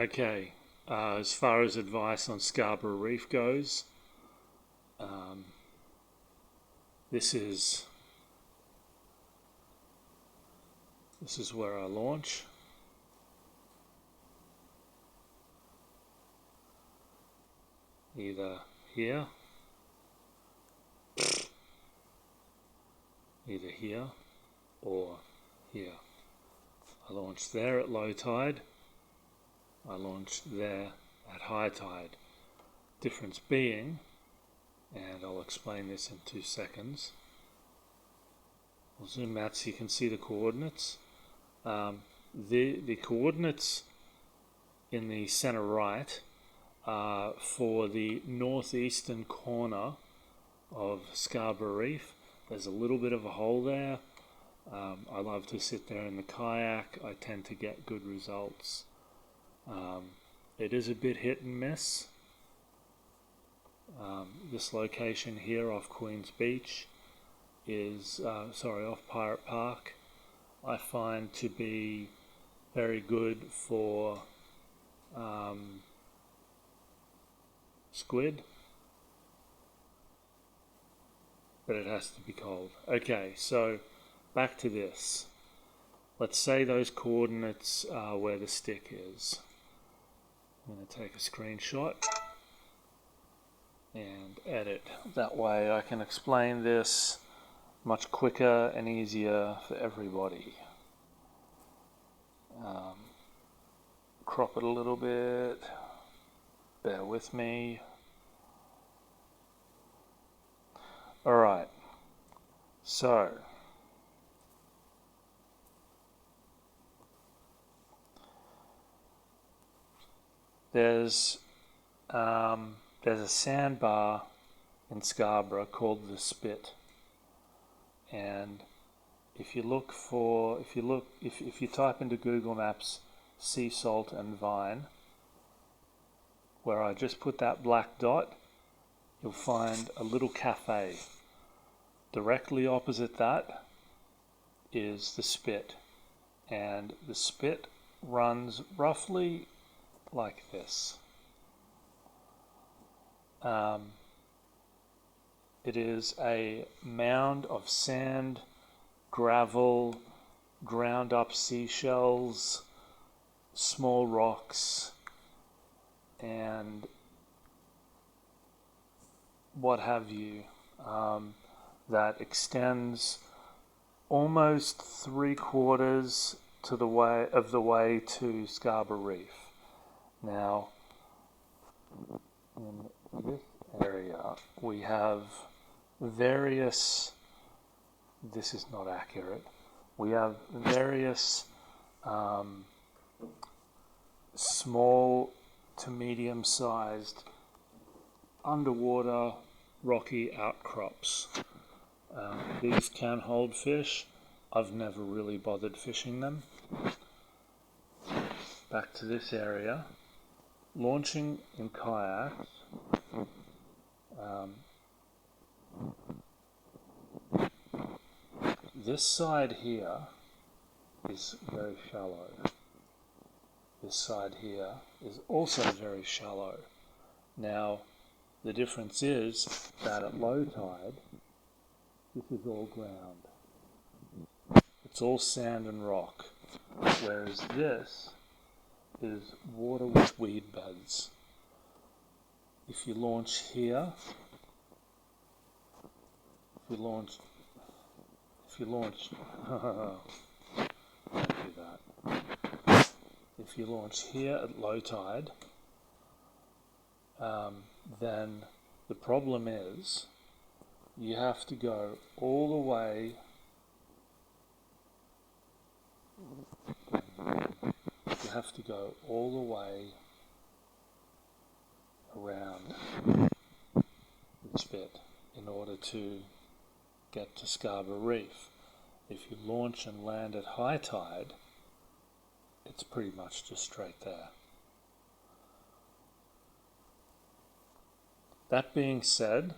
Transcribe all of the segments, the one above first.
Okay, as far as advice on Scarborough Reef goes, um, this is this is where I launch. Either here, either here, or here. I launch there at low tide. I launch there at high tide. Difference being, and I'll explain this in 2 seconds. I'll zoom out so you can see the coordinates. The coordinates in the center right are for the northeastern corner of Scarborough Reef. There's a little bit of a hole there. I love to sit there in the kayak. I tend to get good results. It is a bit hit and miss. This location here off Queen's Beach is, off Pirate Park, I find to be very good for squid, but it has to be cold. Okay, so back to this. Let's say those coordinates are where the stick is. I'm going to take a screenshot and edit. That way I can explain this much quicker and easier for everybody. Crop it a little bit. Bear with me. Alright, so there's a sandbar in Scarborough called the Spit, and if you type into Google Maps sea salt and vine, where I just put that black dot, you'll find a little cafe. Directly opposite that is the Spit, and the Spit runs roughly like this. It is a mound of sand, gravel, ground up seashells, small rocks, and what have you, that extends almost 3/4 to the way to Scarborough Reef. Now, in this area, we have various, this is not accurate, we have various small to medium-sized underwater rocky outcrops. These can hold fish. I've never really bothered fishing them. Back to this area. Launching in kayaks, this side here is very shallow. This side here is also very shallow. Now, the difference is that at low tide, this is all ground. It's all sand and rock, whereas this is water with weed beds. If you launch here, don't do that. If you launch here at low tide, then the problem is you have to go all the way around this bit in order to get to Scarborough Reef. If you launch and land at high tide, it's pretty much just straight there. That being said,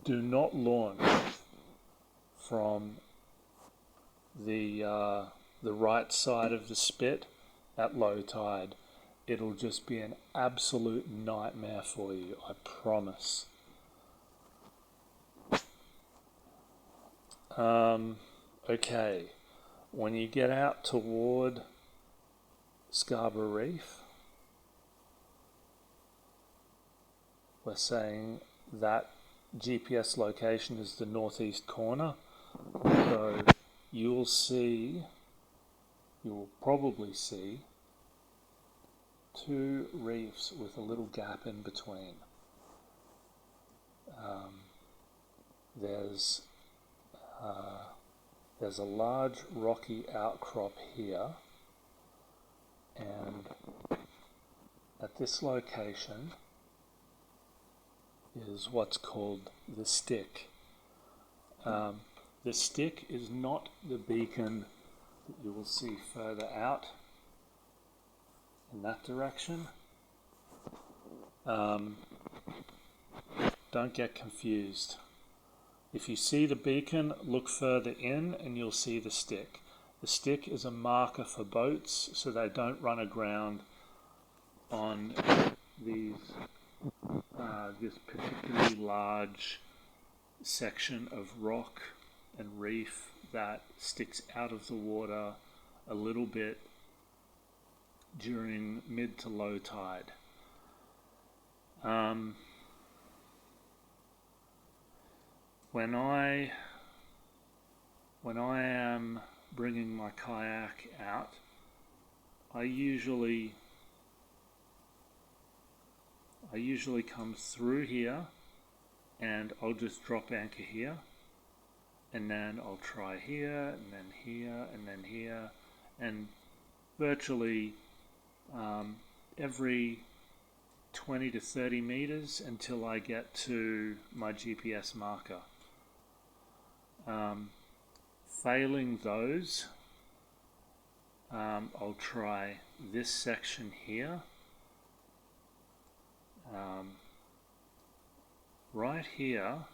do not launch from the the right side of the spit at low tide. It'll just be an absolute nightmare for you, I promise. Okay, when you get out toward Scarborough Reef, we're saying that GPS location is the northeast corner. So you'll probably see two reefs with a little gap in between. There's a large rocky outcrop here, and at this location is what's called the stick. The stick is not the beacon that you will see further out in that direction. Don't get confused. If you see the beacon, look further in and you'll see the stick. The stick is a marker for boats so they don't run aground on this particularly large section of rock and reef that sticks out of the water a little bit during mid to low tide. When I am bringing my kayak out, I usually come through here and I'll just drop anchor here, and then I'll try here and then here and then here, and virtually every 20 to 30 meters until I get to my GPS marker. Failing those, I'll try this section here. Right here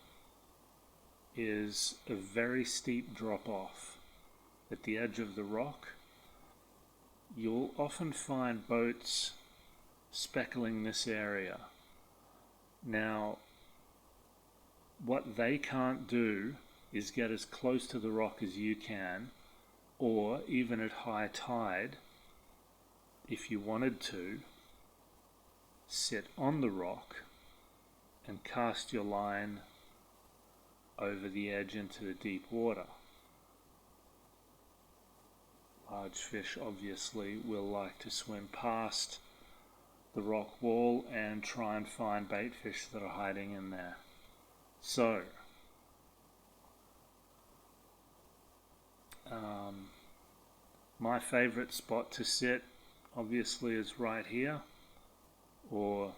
is a very steep drop off at the edge of the rock. You'll often find boats speckling this area. Now, what they can't do is get as close to the rock as you can, or even at high tide, if you wanted to, sit on the rock and cast your line over the edge into the deep water. Large fish obviously will like to swim past the rock wall and try and find bait fish that are hiding in there. So, my favorite spot to sit obviously is right here or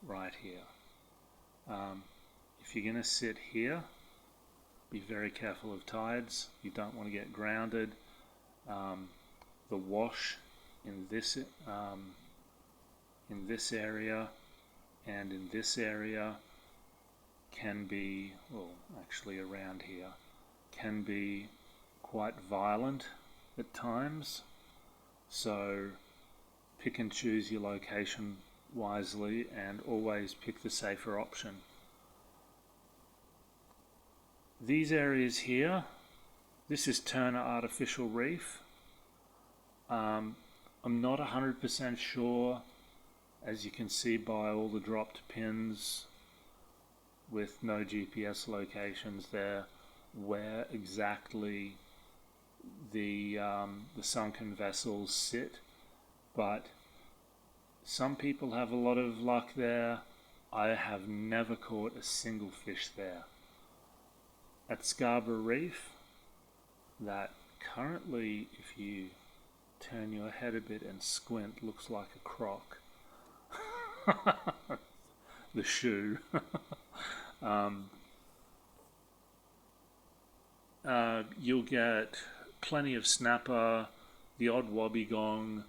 right here. If you're going to sit here, be very careful of tides. You don't want to get grounded. The wash in this area and in this area can be, well, actually around here, can be quite violent at times. So pick and choose your location wisely and always pick the safer option. These areas here, this is Turner Artificial Reef. I'm not 100% sure, as you can see by all the dropped pins with no GPS locations there, where exactly the sunken vessels sit, but some people have a lot of luck there. I have never caught a single fish there. At Scarborough Reef, that currently, if you turn your head a bit and squint, looks like a croc. The shoe. You'll get plenty of snapper, the odd wobbegong.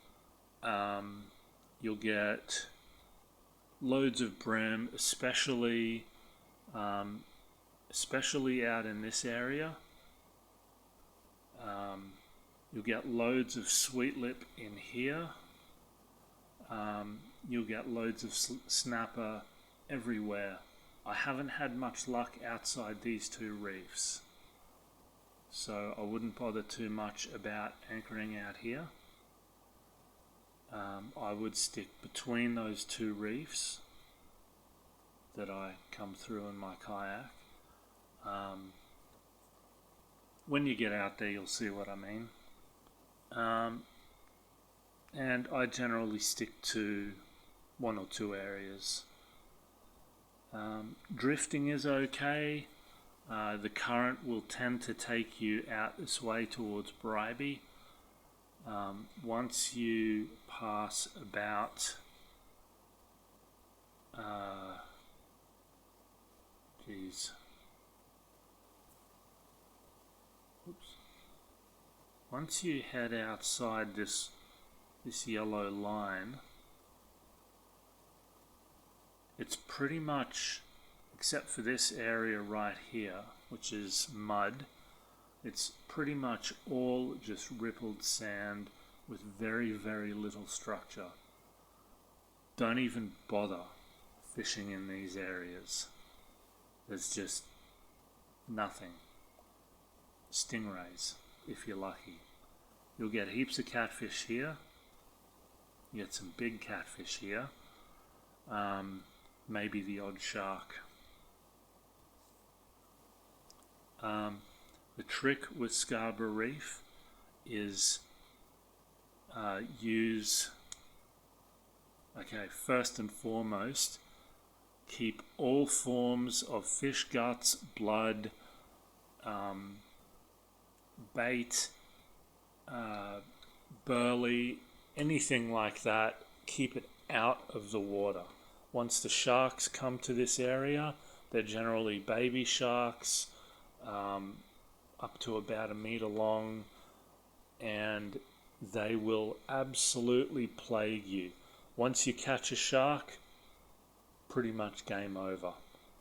You'll get loads of bream, especially out in this area. You'll get loads of sweetlip in here. You'll get loads of snapper everywhere. I haven't had much luck outside these two reefs, so I wouldn't bother too much about anchoring out here. I would stick between those two reefs that I come through in my kayak. When you get out there, you'll see what I mean. And I generally stick to one or two areas. Drifting is okay. The current will tend to take you out this way towards Bribey. Once you pass about once you head outside this yellow line, it's pretty much, except for this area right here, which is mud, it's pretty much all just rippled sand with very, very little structure. Don't even bother fishing in these areas. There's just nothing. Stingrays, if you're lucky. You'll get heaps of catfish here. You get some big catfish here. Maybe the odd shark. The trick with Scarborough Reef is first and foremost, keep all forms of fish guts, blood, bait, burley, anything like that, keep it out of the water. Once the sharks come to this area, they're generally baby sharks, up to about 1 meter long, and they will absolutely plague you. Once you catch a shark, pretty much game over.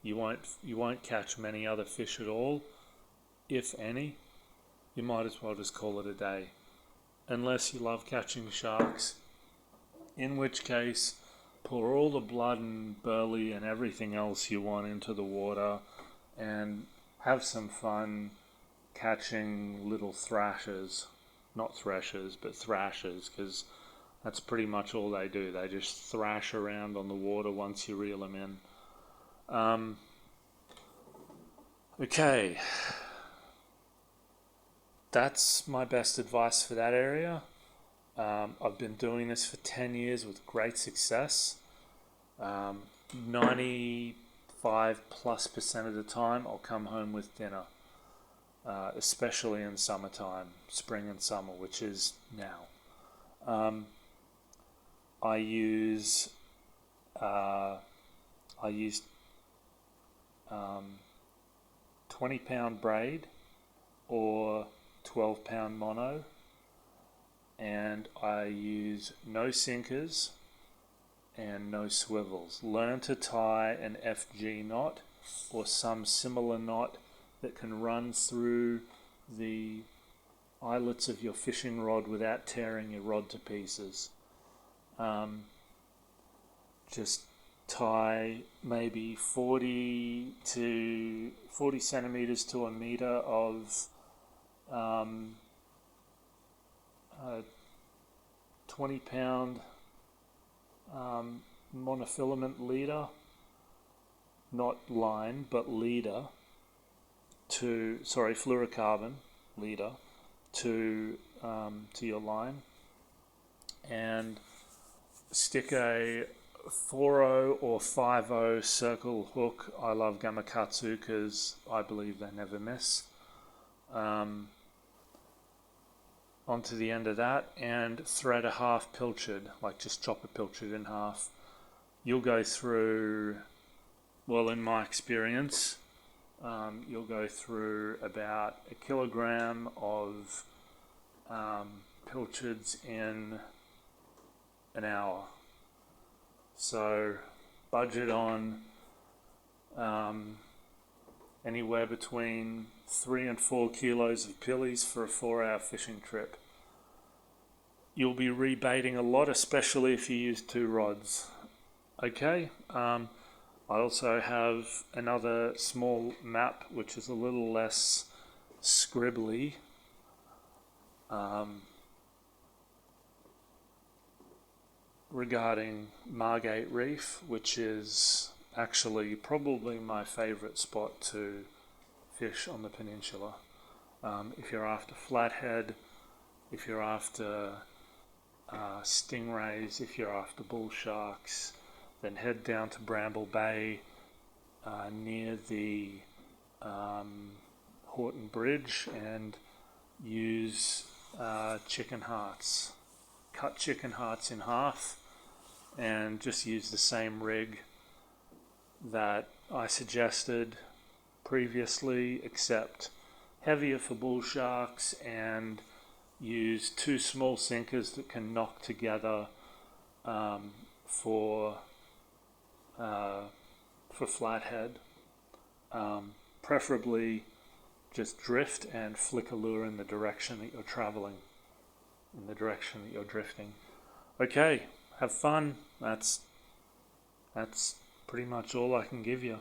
You won't catch many other fish at all, if any. You might as well just call it a day, unless you love catching sharks, in which case pour all the blood and burley and everything else you want into the water and have some fun catching little thrashers. Not threshers, but thrashers, because that's pretty much all they do. They just thrash around on the water once you reel them in. Okay. That's my best advice for that area. I've been doing this for 10 years with great success. 95+% of the time I'll come home with dinner, especially in summertime, spring and summer, which is now. I use 20-pound braid or 12-pound mono, and I use no sinkers and no swivels. Learn to tie an FG knot or some similar knot that can run through the eyelets of your fishing rod without tearing your rod to pieces. Just tie maybe 40 centimeters to 1 meter of 20-pound monofilament leader, not line but leader, fluorocarbon leader to your line, and stick a 4.0 or 5.0 circle hook. I love Gamakatsu because I believe they never miss. Onto the end of that, and thread a half pilchard, like just chop a pilchard in half. You'll go through, well, in my experience, you'll go through about 1 kilogram of pilchards in an hour. So budget on anywhere between 3 and 4 kilos of pillies for a 4-hour fishing trip. you'll be rebaiting a lot, especially if you use 2 rods. Okay, I also have another small map which is a little less scribbly. Regarding Margate Reef, which is actually probably my favourite spot to fish on the peninsula. If you're after flathead, if you're after stingrays, if you're after bull sharks, then head down to Bramble Bay near the Horton Bridge and use chicken hearts. Cut chicken hearts in half and just use the same rig that I suggested previously, except heavier for bull sharks, and use 2 small sinkers that can knock together for flathead. Preferably just drift and flick a lure in the direction that you're traveling, in the direction that you're drifting. Okay, have fun. That's pretty much all I can give you.